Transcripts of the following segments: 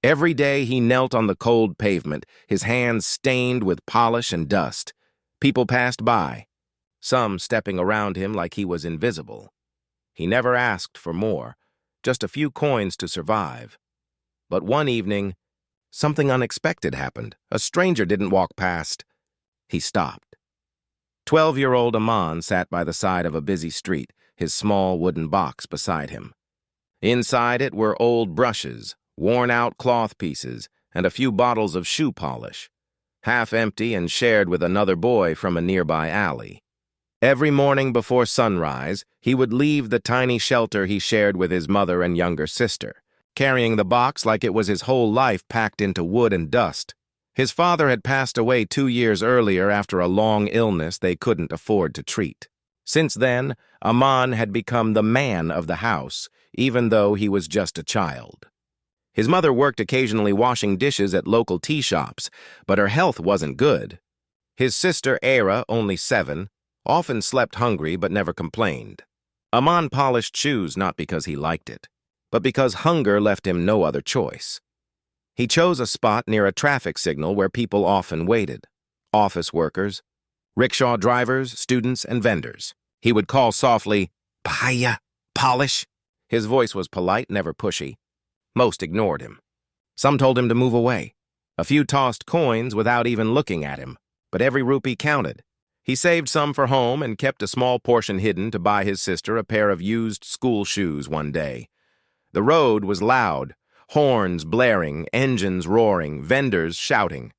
Every day he knelt on the cold pavement, his hands stained with polish and dust. People passed by, some stepping around him like he was invisible. He never asked for more, just a few coins to survive. But one evening, something unexpected happened. A stranger didn't walk past. He stopped. 12-year-old Aman sat by the side of a busy street, his small wooden box beside him. Inside it were old brushes, worn-out cloth pieces, and a few bottles of shoe polish, half empty and shared with another boy from a nearby alley. Every morning before sunrise, he would leave the tiny shelter he shared with his mother and younger sister, carrying the box like it was his whole life packed into wood and dust. His father had passed away 2 years earlier after a long illness they couldn't afford to treat. Since then, Aman had become the man of the house, even though he was just a child. His mother worked occasionally washing dishes at local tea shops, but her health wasn't good. His sister, Era, only 7, often slept hungry but never complained. Aman polished shoes not because he liked it, but because hunger left him no other choice. He chose a spot near a traffic signal where people often waited. Office workers, rickshaw drivers, students, and vendors. He would call softly, "Bahaya, polish." His voice was polite, never pushy. Most ignored him. Some told him to move away. A few tossed coins without even looking at him, but every rupee counted. He saved some for home and kept a small portion hidden to buy his sister a pair of used school shoes one day. The road was loud, horns blaring, engines roaring, vendors shouting.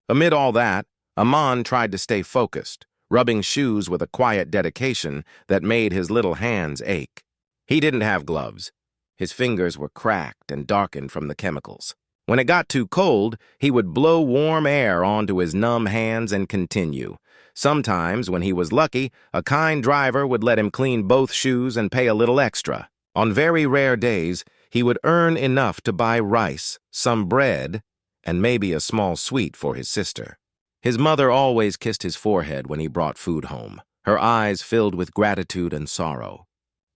Amid all that, Aman tried to stay focused, rubbing shoes with a quiet dedication that made his little hands ache. He didn't have gloves. His fingers were cracked and darkened from the chemicals. When it got too cold, he would blow warm air onto his numb hands and continue. Sometimes, when he was lucky, a kind driver would let him clean both shoes and pay a little extra. On very rare days, he would earn enough to buy rice, some bread, and maybe a small sweet for his sister. His mother always kissed his forehead when he brought food home, her eyes filled with gratitude and sorrow.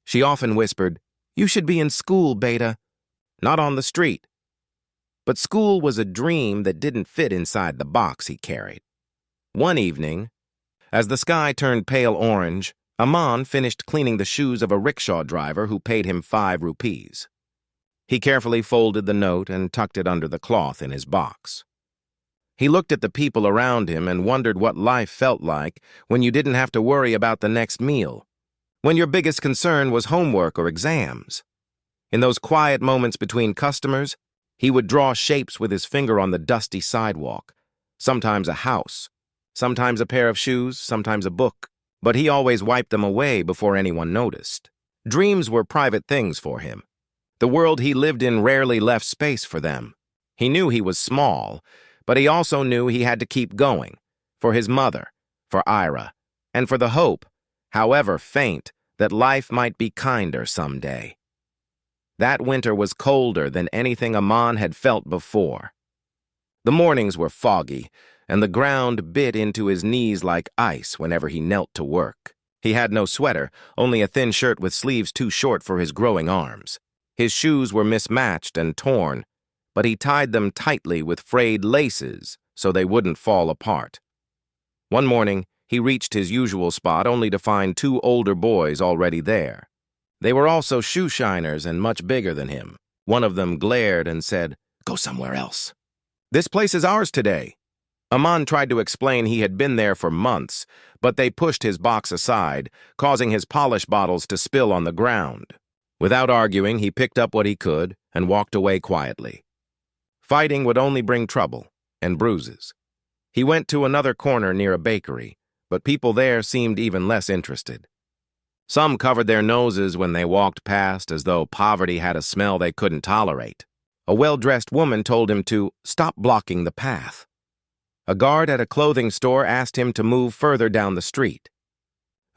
She often whispered, "You should be in school, Beta, not on the street." But school was a dream that didn't fit inside the box he carried. One evening, as the sky turned pale orange, Aman finished cleaning the shoes of a rickshaw driver who paid him 5 rupees. He carefully folded the note and tucked it under the cloth in his box. He looked at the people around him and wondered what life felt like when you didn't have to worry about the next meal, when your biggest concern was homework or exams. In those quiet moments between customers, he would draw shapes with his finger on the dusty sidewalk, sometimes a house, sometimes a pair of shoes, sometimes a book, but he always wiped them away before anyone noticed. Dreams were private things for him. The world he lived in rarely left space for them. He knew he was small, but he also knew he had to keep going, for his mother, for Ira, and for the hope, however faint, that life might be kinder someday. That winter was colder than anything Aman had felt before. The mornings were foggy, and the ground bit into his knees like ice whenever he knelt to work. He had no sweater, only a thin shirt with sleeves too short for his growing arms. His shoes were mismatched and torn, but he tied them tightly with frayed laces so they wouldn't fall apart. One morning, he reached his usual spot only to find 2 older boys already there. They were also shoe shiners and much bigger than him. One of them glared and said, "Go somewhere else." "This place is ours today." Aman tried to explain he had been there for months, but they pushed his box aside, causing his polish bottles to spill on the ground. Without arguing, he picked up what he could and walked away quietly. Fighting would only bring trouble and bruises. He went to another corner near a bakery, but people there seemed even less interested. Some covered their noses when they walked past as though poverty had a smell they couldn't tolerate. A well-dressed woman told him to stop blocking the path. A guard at a clothing store asked him to move further down the street.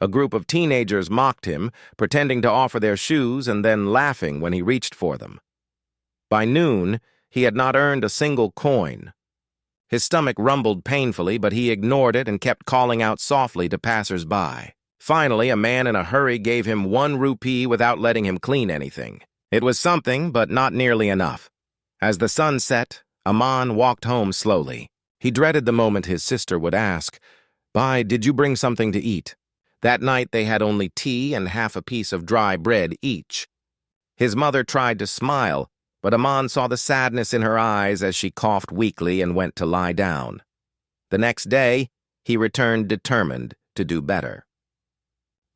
A group of teenagers mocked him, pretending to offer their shoes and then laughing when he reached for them. By noon, he had not earned a single coin. His stomach rumbled painfully, but he ignored it and kept calling out softly to passers-by. Finally, a man in a hurry gave him 1 rupee without letting him clean anything. It was something, but not nearly enough. As the sun set, Aman walked home slowly. He dreaded the moment his sister would ask, "Bye, did you bring something to eat?" That night they had only tea and half a piece of dry bread each. His mother tried to smile, but Aman saw the sadness in her eyes as she coughed weakly and went to lie down. The next day, he returned determined to do better.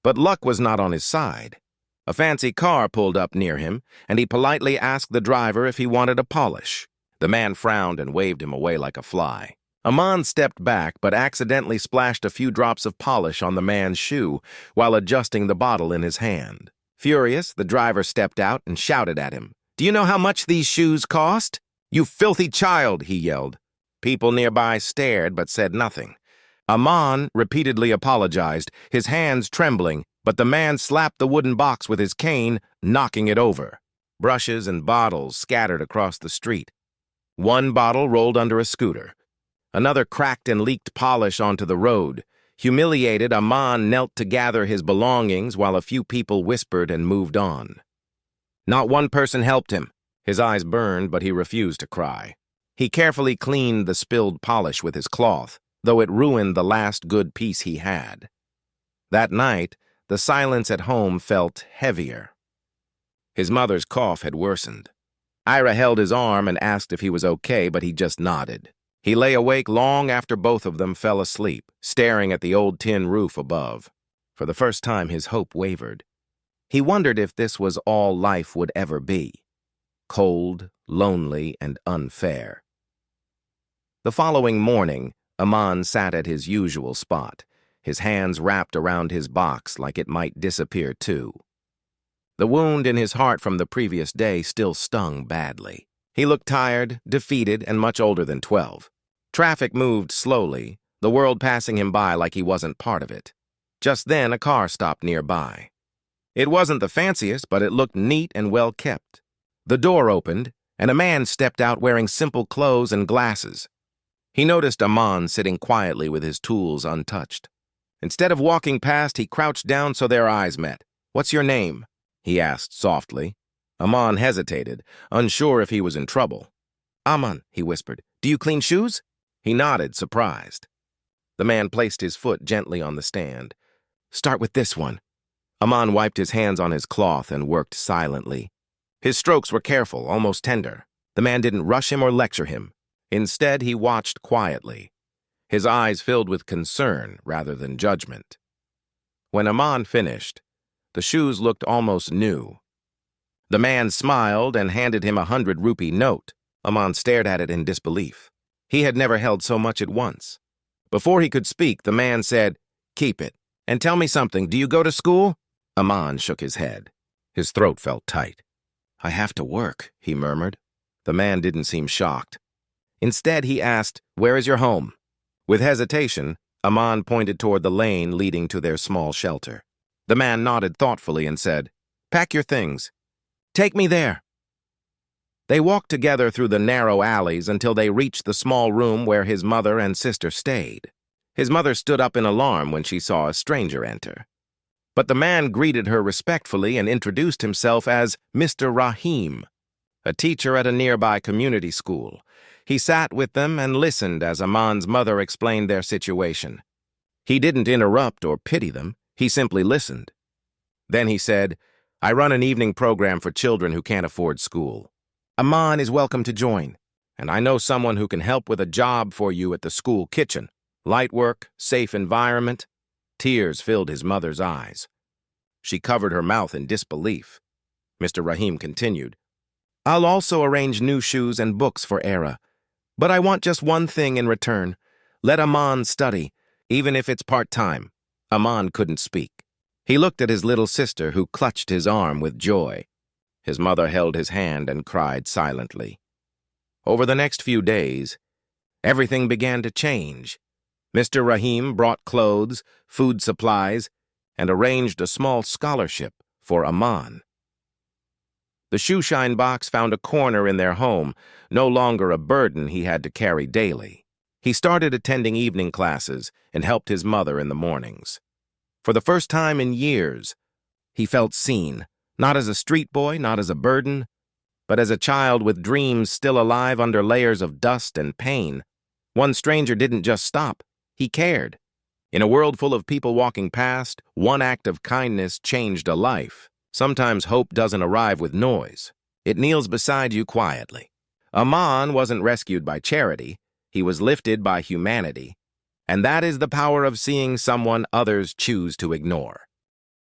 But luck was not on his side. A fancy car pulled up near him, and he politely asked the driver if he wanted a polish. The man frowned and waved him away like a fly. Aman stepped back but accidentally splashed a few drops of polish on the man's shoe while adjusting the bottle in his hand. Furious, the driver stepped out and shouted at him. "Do you know how much these shoes cost? You filthy child," he yelled. People nearby stared but said nothing. Aman repeatedly apologized, his hands trembling, but the man slapped the wooden box with his cane, knocking it over. Brushes and bottles scattered across the street. One bottle rolled under a scooter. Another cracked and leaked polish onto the road. Humiliated, Aman knelt to gather his belongings while a few people whispered and moved on. Not one person helped him. His eyes burned, but he refused to cry. He carefully cleaned the spilled polish with his cloth, though it ruined the last good piece he had. That night, the silence at home felt heavier. His mother's cough had worsened. Ira held his arm and asked if he was okay, but he just nodded. He lay awake long after both of them fell asleep, staring at the old tin roof above. For the first time, his hope wavered. He wondered if this was all life would ever be. Cold, lonely, and unfair. The following morning, Aman sat at his usual spot, his hands wrapped around his box like it might disappear too. The wound in his heart from the previous day still stung badly. He looked tired, defeated, and much older than 12. Traffic moved slowly, the world passing him by like he wasn't part of it. Just then, a car stopped nearby. It wasn't the fanciest, but it looked neat and well kept. The door opened, and a man stepped out wearing simple clothes and glasses. He noticed Aman sitting quietly with his tools untouched. Instead of walking past, he crouched down so their eyes met. "What's your name?" he asked softly. Aman hesitated, unsure if he was in trouble. "Aman," he whispered. "Do you clean shoes?" He nodded, surprised. The man placed his foot gently on the stand. "Start with this one." Aman wiped his hands on his cloth and worked silently. His strokes were careful, almost tender. The man didn't rush him or lecture him. Instead, he watched quietly. His eyes filled with concern rather than judgment. When Aman finished, the shoes looked almost new. The man smiled and handed him a 100-rupee note. Aman stared at it in disbelief. He had never held so much at once. Before he could speak, the man said, "Keep it. And tell me something, do you go to school?" Aman shook his head. His throat felt tight. "I have to work," he murmured. The man didn't seem shocked. Instead, he asked, "Where is your home?" With hesitation, Aman pointed toward the lane leading to their small shelter. The man nodded thoughtfully and said, "Pack your things. Take me there." They walked together through the narrow alleys until they reached the small room where his mother and sister stayed. His mother stood up in alarm when she saw a stranger enter. But the man greeted her respectfully and introduced himself as Mr. Rahim, a teacher at a nearby community school. He sat with them and listened as Aman's mother explained their situation. He didn't interrupt or pity them, he simply listened. Then he said, "I run an evening program for children who can't afford school. Aman is welcome to join, and I know someone who can help with a job for you at the school kitchen. Light work, safe environment." Tears filled his mother's eyes. She covered her mouth in disbelief. Mr. Rahim continued, "I'll also arrange new shoes and books for Era, but I want just one thing in return. Let Aman study, even if it's part-time." Aman couldn't speak. He looked at his little sister, who clutched his arm with joy. His mother held his hand and cried silently. Over the next few days, everything began to change. Mr. Rahim brought clothes, food supplies, and arranged a small scholarship for Aman. The shoeshine box found a corner in their home, no longer a burden he had to carry daily. He started attending evening classes and helped his mother in the mornings. For the first time in years, he felt seen, not as a street boy, not as a burden, But as a child with dreams still alive under layers of dust and pain, one stranger didn't just stop, he cared. In a world full of people walking past, one act of kindness changed a life. Sometimes hope doesn't arrive with noise. It kneels beside you quietly. Aman wasn't rescued by charity, he was lifted by humanity. And that is the power of seeing someone others choose to ignore.